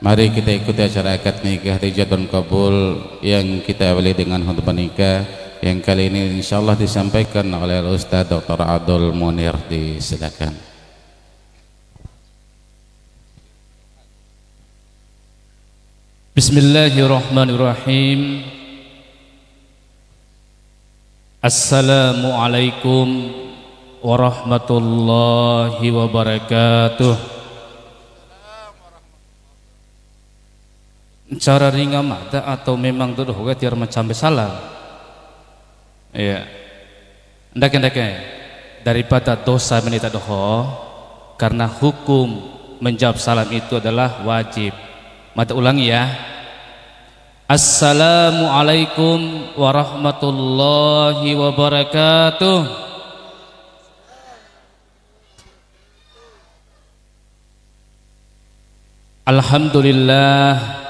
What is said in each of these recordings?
Mari kita ikuti acara akad nikah ijab dan kabul yang kita awali dengan khutbah nikah yang kali ini insyaallah disampaikan oleh Ustaz Dr. Abdul Munir. Disilakan. Bismillahirrahmanirrahim. Assalamualaikum warahmatullahi wabarakatuh. Cara ringan ada atau memang dodo tiar macam salam. Iya. Ndak daripada dosa menita doho, karena hukum menjawab salam itu adalah wajib. Mata ulangi ya. Assalamualaikum warahmatullahi wabarakatuh. Alhamdulillah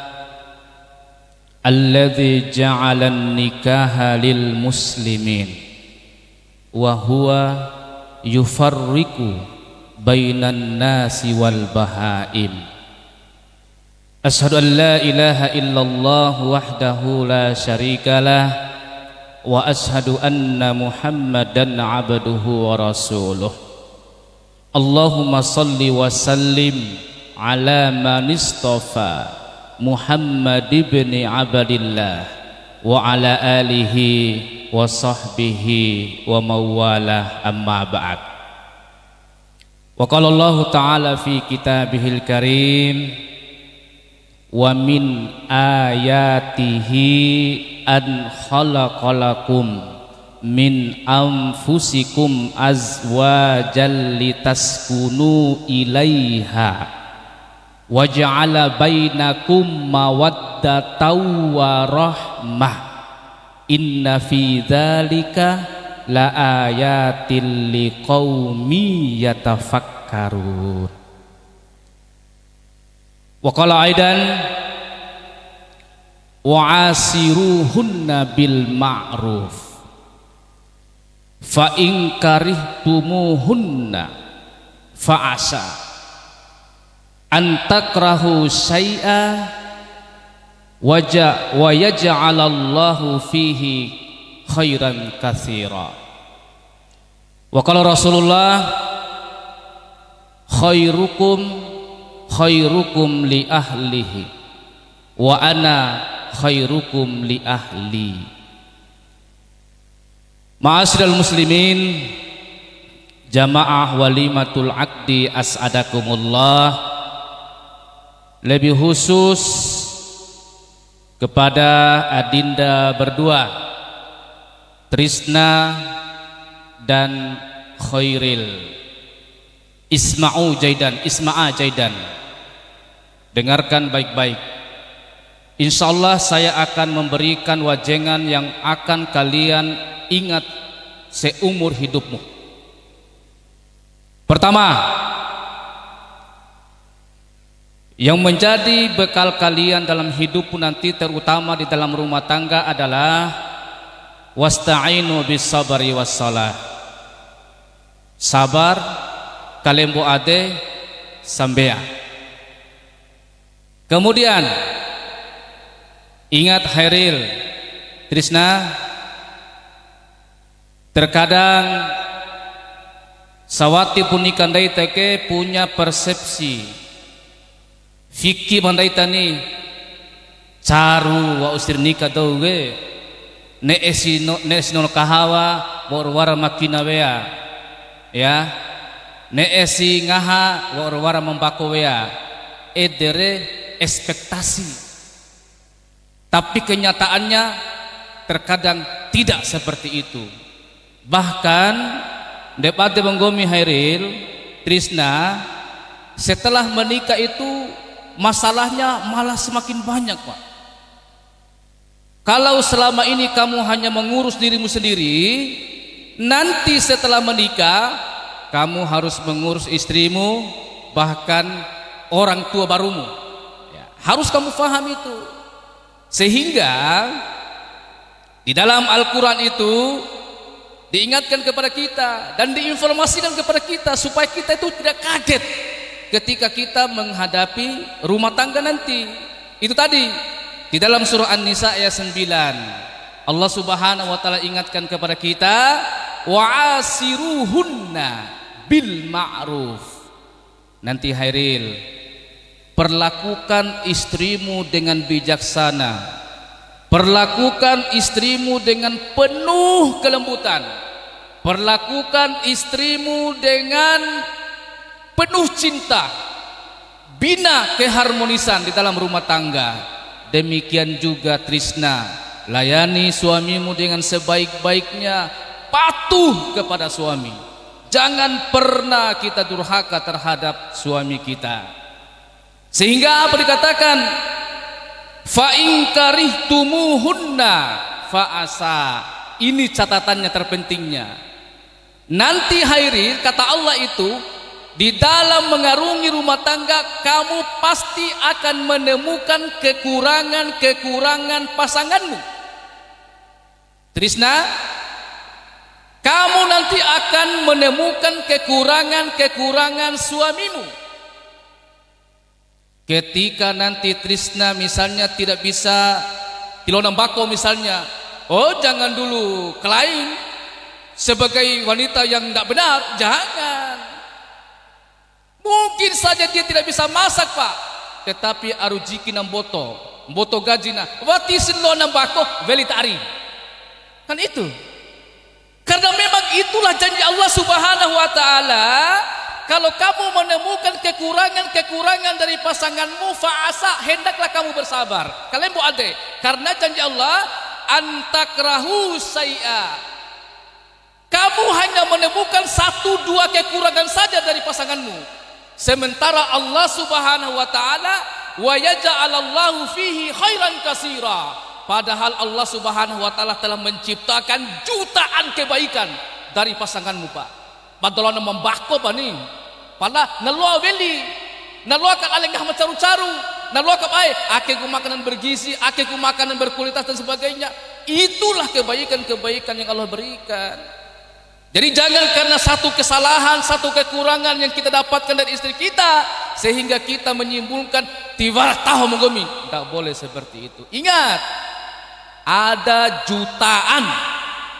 alladzi ja'ala an-nikaha lil muslimin wa huwa yufarriqu bainan nasi wal bahaim. Asyhadu an la ilaha illallah wahdahu la syarikalah wa asyhadu anna Muhammadan abduhu wa rasuluh. Allahumma salli wa sallim ala man istafa Muhammad ibn Abdillah wa ala alihi wa sahbihi wa mawalah, amma ba'd. Wa qala Allah ta'ala fi kitabihil karim, wa min ayatihi an khalaqalakum min anfusikum azwajan litaskunu ilaiha wa ja'ala bainakum mawaddatan wa rahmah inna fi dzalika la ayatil liqaumi yatafakkarun. Wa qala aidan wa asiruhunna bil ma'ruf fa in karihtumuhunna fa asa antakrahu syai'a wa yaj'alallahu fihi khairan katsira. Wa qala Rasulullah khairukum li ahlihi wa ana khairukum li ahli. Ma'asyiral muslimin, jamaah walimatul aqdi as'adakumullah. Lebih khusus kepada adinda berdua Trisna dan Khairil Isma'a Jaidan, dengarkan baik-baik. Insyaallah saya akan memberikan wajengan yang akan kalian ingat seumur hidupmu. Pertama, yang menjadi bekal kalian dalam hidupmu nanti, terutama di dalam rumah tangga, adalah wasta'inu bis sabari was salah. Sabar kalian ade sambea. Kemudian ingat Khairil, Trisna, terkadang sawati punikan dai teke punya persepsi fikih bandai tani caru wa usir nikah doge ne esino kahawa borwara makina wea ya ne esi ngaha borwara membako wea edere ekspektasi, tapi kenyataannya terkadang tidak seperti itu. Bahkan depate menggomi Khairil, Trisna, setelah menikah itu masalahnya malah semakin banyak, Pak. Kalau selama ini kamu hanya mengurus dirimu sendiri, nanti setelah menikah kamu harus mengurus istrimu, bahkan orang tua barumu ya, harus kamu paham itu. Sehingga di dalam Al-Quran itu diingatkan kepada kita dan diinformasikan kepada kita supaya kita itu tidak kaget ketika kita menghadapi rumah tangga nanti. Itu tadi di dalam surah An-Nisa ayat 9 Allah Subhanahu wa taala ingatkan kepada kita, wa'asiruhunna bil ma'ruf. Nanti Hairil, perlakukan istrimu dengan bijaksana. Perlakukan istrimu dengan penuh kelembutan. Perlakukan istrimu dengan penuh cinta. Bina keharmonisan di dalam rumah tangga. Demikian juga trisna, layani suamimu dengan sebaik-baiknya, patuh kepada suami. Jangan pernah kita durhaka terhadap suami kita. Sehingga apa dikatakan? Fa in karihtumuhunna fa asa. Ini catatannya terpentingnya. Nanti Hairi, kata Allah itu, di dalam mengarungi rumah tangga kamu pasti akan menemukan kekurangan-kekurangan pasanganmu. Trisna, kamu nanti akan menemukan kekurangan-kekurangan suamimu. Ketika nanti trisna misalnya tidak bisa tilonam bako misalnya, oh jangan dulu klaim sebagai wanita yang tidak benar, jangan. Mungkin saja dia tidak bisa masak pak, tetapi arujiki nam boto gajina, watisin lo nam bako velitari, kan itu. Karena memang itulah janji Allah Subhanahu wa taala. Kalau kamu menemukan kekurangan-kekurangan dari pasanganmu, fa'asa, hendaklah kamu bersabar. Kalian bu ade, karena janji Allah, antakrahu say'a. Kamu hanya menemukan 1-2 kekurangan saja dari pasanganmu. Sementara Allah Subhanahu wa taala, wa yaj'alallahu fihi khairan katsira. Padahal Allah Subhanahu wa taala telah menciptakan jutaan kebaikan dari pasanganmu, Pak. Padahal membahko pa nih. Pala nalua weli, nalua kan alengah mencaru-caru, nalua kap ake ku makanan bergizi, ake ku makanan berkualitas dan sebagainya. Itulah kebaikan-kebaikan yang Allah berikan. Jadi jangan karena satu kesalahan, satu kekurangan yang kita dapatkan dari istri kita sehingga kita menyimpulkan tiwara tahu menggemi. Tidak boleh seperti itu. Ingat, ada jutaan.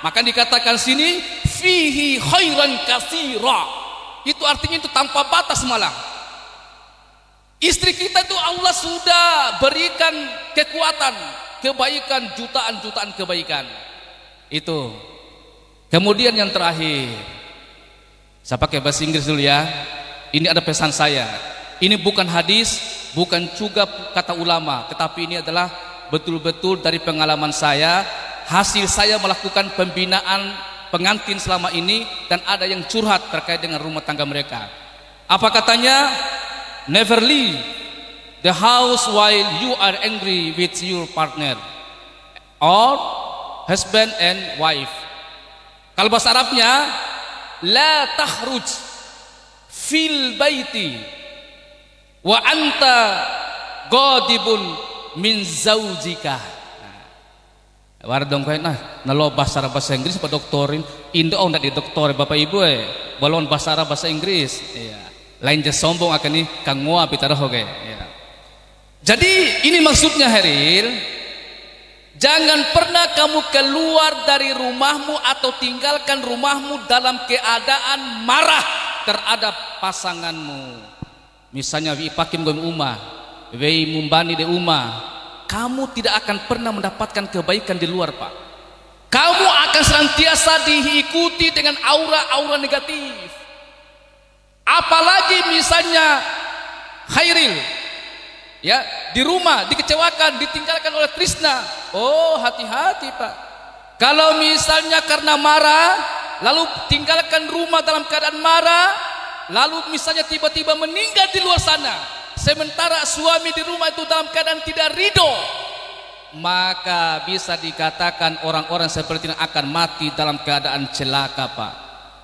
Maka dikatakan sini fihi khairan katsira. Itu artinya itu tanpa batas malah. Istri kita itu Allah sudah berikan kekuatan, kebaikan, jutaan-jutaan kebaikan. Itu. Kemudian yang terakhir, saya pakai bahasa Inggris dulu ya. Ini ada pesan saya. Ini bukan hadis, bukan juga kata ulama, tetapi ini adalah betul-betul dari pengalaman saya. Hasil saya melakukan pembinaan pengantin selama ini, dan ada yang curhat terkait dengan rumah tangga mereka. Apa katanya? Never leave the house while you are angry with your partner or husband and wife. Kalau bahasa Arabnya, la takhruj fil baiti wa anta ghadibun min zaujika. Wardong kain nalo bahasa Inggris apa doktorin Indo ndak di doktor bapak ibu balon bahasa Inggris ya. Lain je sombong akan nih kang ngoa pitaraho ya. Jadi ini maksudnya Heril, jangan pernah kamu keluar dari rumahmu atau tinggalkan rumahmu dalam keadaan marah terhadap pasanganmu. Misalnya ipakim gom umah, wei mumbani de umah. Kamu tidak akan pernah mendapatkan kebaikan di luar, Pak. Kamu akan senantiasa diikuti dengan aura-aura negatif. Apalagi misalnya Khairil, ya, di rumah dikecewakan, ditinggalkan oleh trisna. Oh, hati-hati, Pak. Kalau misalnya karena marah, lalu tinggalkan rumah dalam keadaan marah, lalu misalnya tiba-tiba meninggal di luar sana. Sementara suami di rumah itu dalam keadaan tidak ridho, maka bisa dikatakan orang-orang seperti ini akan mati dalam keadaan celaka, Pak.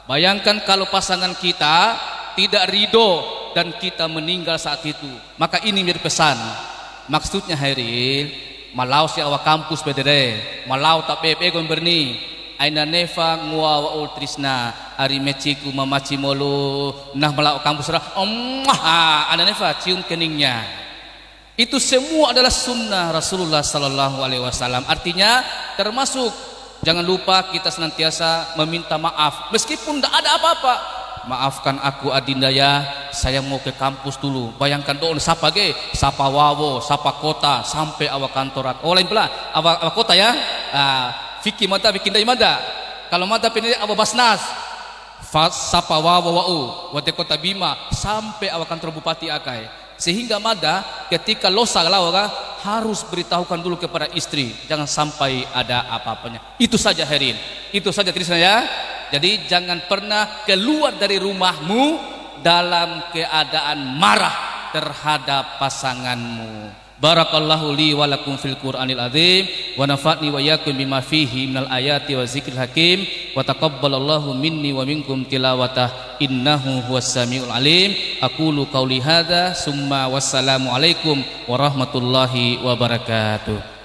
Bayangkan kalau pasangan kita tidak ridho dan kita meninggal saat itu. Maka ini menjadi pesan. Maksudnya Hairil, malau si awak kampus bedere, malau tak bebe gon berni, aina neva ngua wa ul trisna, ari meciku mamaci molo nah melak kampus ra ana nefa cium keningnya. Itu semua adalah sunnah Rasulullah sallallahu alaihi wasallam. Artinya termasuk jangan lupa kita senantiasa meminta maaf meskipun tidak ada apa-apa. Maafkan aku adinda ya, saya mau ke kampus dulu. Bayangkan doon sapa ge, sapa wawo, sapa kota sampai awak kantor. Oh lain pula, awak kota ya. Fikih mata bikin dari mada. Kalau mata pindah awak Basnas, sapa wawo wau, wate kota Bima sampai awak kantor bupati akai. Sehingga mada ketika losa lawaga harus beritahukan dulu kepada istri, jangan sampai ada apa-apanya. Itu saja Herin, itu saja Trisna ya. Jadi jangan pernah keluar dari rumahmu dalam keadaan marah terhadap pasanganmu. Barakallahu li wa lakum fil Qur'anil azim wa nafa'ni wa iyyakum bima fihi minal ayati wa zikril hakim wa taqabbalallahu minni wa minkum tilawatah innahu huwas samiul alim. Aqulu qauli hadza summa wassalamu alaikum warahmatullahi wabarakatuh.